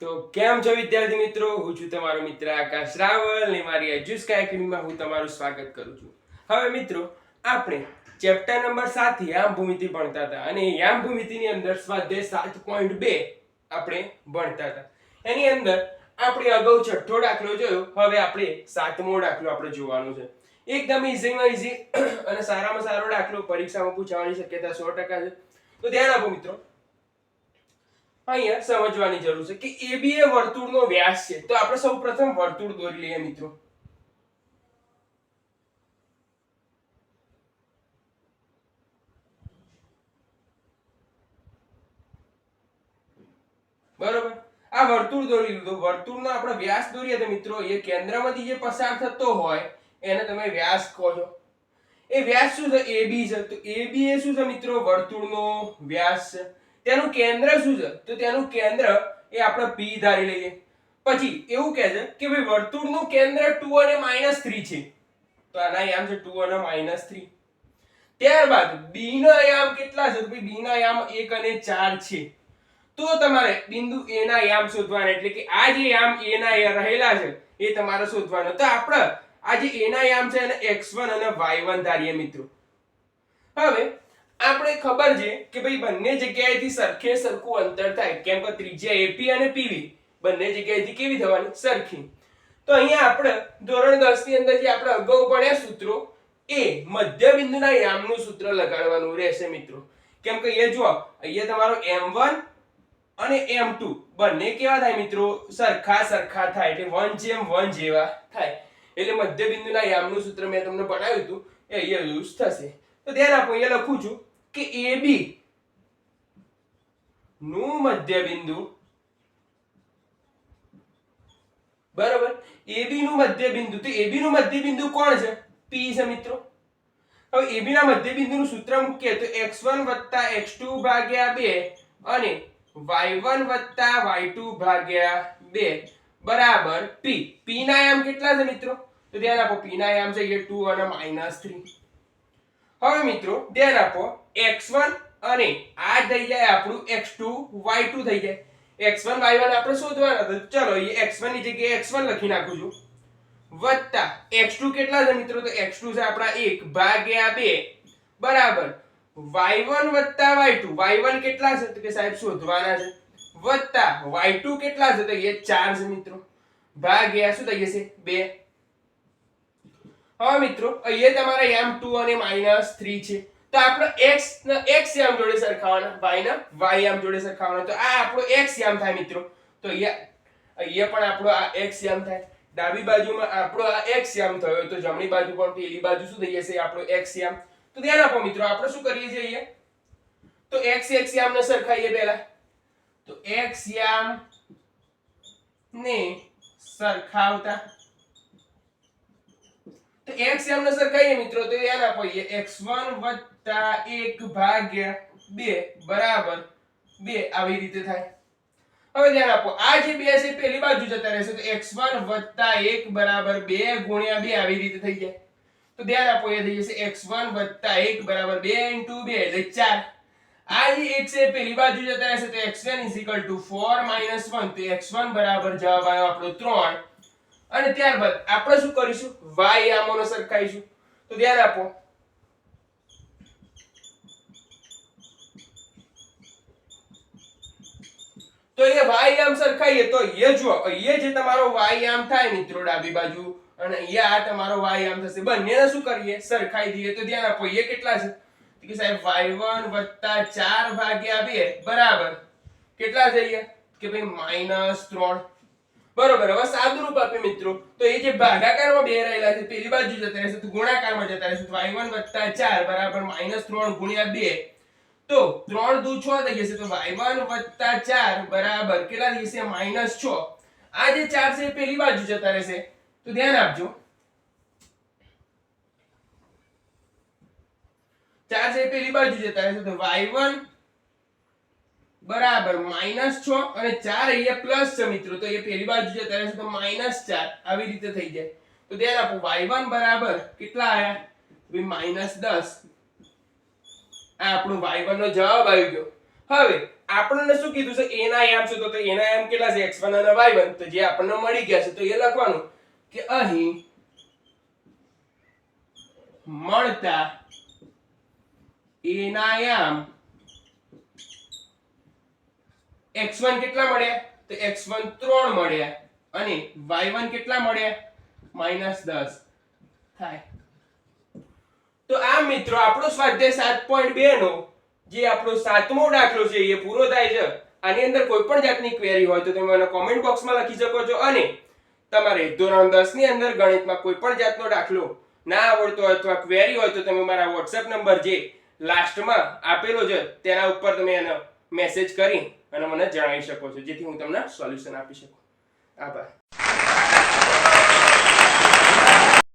તો કેમ છો વિદ્યાર્થી મિત્રો, હું છું તમારો મિત્ર આકાશ રાવલ ને મારી એજ્યુસ્કી એકેડમીમાં હું તમારું સ્વાગત કરું છું. હવે મિત્રો, આપણે ચેપ્ટર નંબર 7 યામભૂમિતિ ભણતા હતા અને યામભૂમિતિની અંદર સ્વાધ્યાય 7.2 આપણે ભણતા હતા. એની અંદર આપણે અગાઉ છઠ્ઠો દાખલો જોયો, હવે આપણે સાતમો દાખલો આપણે જોવાનો છે. એકદમ ઈઝીમાં ઈઝી અને સારામાં સારો દાખલો, પરીક્ષામાં પૂછાવાની શક્યતા 100% છે. તો ધ્યાન આપો મિત્રો, અહીંયા સમજવાની જરૂર છે કે AB એ વર્તુળનો વ્યાસ છે. તો આપણે સૌપ્રથમ વર્તુળ દોરી લઈએ મિત્રો. બરોબર, આ વર્તુળ દોરી લીધું. વર્તુળનો આપણે વ્યાસ દોરીએ તો મિત્રો એ કેન્દ્રમાંથી જે પસાર થતો હોય એને તમે વ્યાસ કહો છો. એ વ્યાસ શું છે? AB છે. તો AB એ શું છે મિત્રો? વર્તુળનો વ્યાસ છે. તેનું કેન્દ્ર શું છે? તો તેનું કેન્દ્ર એ આપણે P ધારી લઈએ. પછી એવું કહે છે કે ભાઈ વર્તુળનું કેન્દ્ર 2 અને -3 છે. તો આના યામ છે 2 અને -3. ત્યારબાદ B ના યામ કેટલા છે? તો ભાઈ B ના યામ 1 અને 4 છે. તો તમારે બિંદુ A ના યામ શોધવાના, એટલે કે આ જે યામ A ના રહેલા છે એ તમારે શોધવાના. તો આપણે આ જે A ના યામ છે એને x1 અને y1 ધારીએ મિત્રો. હવે આપણે ખબર છે કે ભાઈ બંને જગ્યાએથી સરખે સરખું અંતર થાય, કેમ કે ત્રિજ્યા AP અને PV બંને જગ્યાએથી કેવી થવાની? સરખી. તો અહીંયા આપણે ધોરણ 10 ની અંદર જે આપણે અગાઉ ભણ્યા સૂત્રો, એ મધ્યબિંદુના યામનું સૂત્ર લગાડવાનું રહેશે મિત્રો. કેમ કે એ જો અહીંયા તમારો M1 અને M2 બંને કેવા થાય મિત્રો? સરખા થાય, એટલે 1:1 જેવા થાય. એટલે મધ્યબિંદુના યામનું સૂત્ર મેં તમને ભણાવ્યું હતું એ અહીંયા યુઝ થશે. તો ધ્યાન આપો, અહીંયા લખું છું કે AB નું મધ્યબિંદુ, બરાબર, AB નું મધ્યબિંદુ, તો AB નું મધ્યબિંદુ કોણ છે? P છે મિત્રો. હવે AB ના મધ્યબિંદુનું સૂત્ર મૂકીએ તો x1 + x2 ભાગ્યા 2 અને y1 + y2 ભાગ્યા 2 બરાબર P. P ના યામ કેટલા છે મિત્રો? તો ધ્યાન આપો, P ના યામ છે 2 અને -3. હવે મિત્રો ધ્યાન આપો, x1 અને આ થઈ જાય આપણું x2 y2 થઈ જાય. x1 y1 આપણે શોધવાના હતા. ચલો એ x1 ની જગ્યાએ x1 લખી નાખું છું, વત્તા x2 કેટલા છે મિત્રો? તો x2 છે આપણા 1 ભાગ્યા 2 બરાબર y1 + y2. y1 કેટલા છે? તો કે સાહેબ શોધવાના છે, વત્તા y2 કેટલા છે? તો એ 4 છે મિત્રો, ભાગ્યા શું થઈ જશે? 2. હવે મિત્રો અહીંયા તમારા યામ 2 અને -3 છે. તો આપણે x ના x યામ જોડે સરખાવવાના, y ના y યામ જોડે સરખાવવાના. તો આ આપણો x યામ થાય મિત્રો. તો અહીંયા પણ આપણો આ x યામ થાય. ડાબી બાજુમાં આપણો આ x યામ થયો, તો જમણી બાજુ પણ પેલી બાજુ શું થઈ જશે? આપણો x યામ. તો ધ્યાન આપો મિત્રો, આપણે શું કરીએ છીએ અહીંયા? તો x યામ ને સરખાઈએ પહેલા. તો x યામ ને સરખાવતા, તો x યામ ને સરખાઈએ મિત્રો. તો ધ્યાન આપો, x1 + 1 ભાગ્યા 2 બરાબર 2 આવી રીતે થાય. હવે ધ્યાન આપો, આ જે 2 છે પેલી બાજુ જતા રહેશે, તો x1 + 1 બરાબર 2 ગુણ્યા 2 આવી રીતે થઈ જાય. તો ધ્યાન આપો, એ થઈ જશે x1 + 1 બરાબર 2 * 2 એટલે 4. આ જે 1 છે પેલી બાજુ જતા રહેશે, તો x1 = 4 - 1. તો x1 બરાબર જવાબ આવ્યો આપણો 3. અને ત્યારબાદ આપણે શું કરીશું? y યામોને સરખાઈશું. તો ધ્યાન આપો, તો એ y યામ સરખાઈએ તો એ જો અહીંયા જે તમારો y યામ થાય મિત્રો ડાબી બાજુ, અને અહીંયા આ તમારો y યામ થશે. બંનેને શું કરીએ? સરખાઈ દઈએ. તો ધ્યાન આપો, એ કેટલા છે? કે સાહેબ y1 + 4 ભાગ્યા 2 બરાબર કેટલા છે? કે ભાઈ -3. બરોબર. હવે સાદુરૂપ આપીએ મિત્રો, તો એ જે ભાગાકારમાં 2 રહેલા છે પેલી બાજુ જતા રહેશે, તો ગુણાકારમાં જતા રહેશે. તો y1 + 4 બરાબર -3 ગુણ્યા 2, તો 3 દુ 6 થઈ જશે. તો y1 + 4 બરાબર કેટલા થઈ જશે? -6. આ જે 4 છે એ પેલી બાજુ જતા રહેશે. તો ધ્યાન આપજો, 4 છે પેલી બાજુ જતા રહેશે. તો y1 બરાબર -6 અને 4 અહીંયા પ્લસ છે મિત્રો, તો એ પેલી બાજુ જતા રહેશે. તો -4 આવી રીતે થઈ જાય. તો ધ્યાન આપો, y1 બરાબર કેટલા આયા? -10. આ આપણો y1 નો જવાબ આવી ગયો. હવે આપણને શું કીધું છે a ના યામ શું તો a ના યામ કેટલા છે x1 અને y1 તો જે આપણને મળી ગયા છે તો એ લખવાનું કે અહીં મળતા a ના યામ x1 કેટલા મળ્યા તો x1 3 મળ્યા અને y1 કેટલા મળ્યા -10 થાય. તો આ મિત્રો આપણો સ્વાધ્યાય 7.2 નો જે આપણો 7મો દાખલો છે એ પૂરો થાય છે. આની અંદર કોઈ પણ જાતની ક્વેરી હોય તો તમે મને કોમેન્ટ બોક્સમાં લખી શકો છો અને તમારે ધોરણ 10 ની અંદર ગણિતમાં કોઈ પણ જાતનો દાખલો ના આવડતો હોય અથવા ક્વેરી હોય તો તમે મારા WhatsApp નંબર જે લાસ્ટમાં આપેલો છે તેના ઉપર તમે એને મેસેજ કરી અને મને જણાવી શકો છો જેથી હું તમને સોલ્યુશન આપી શકું. આભાર.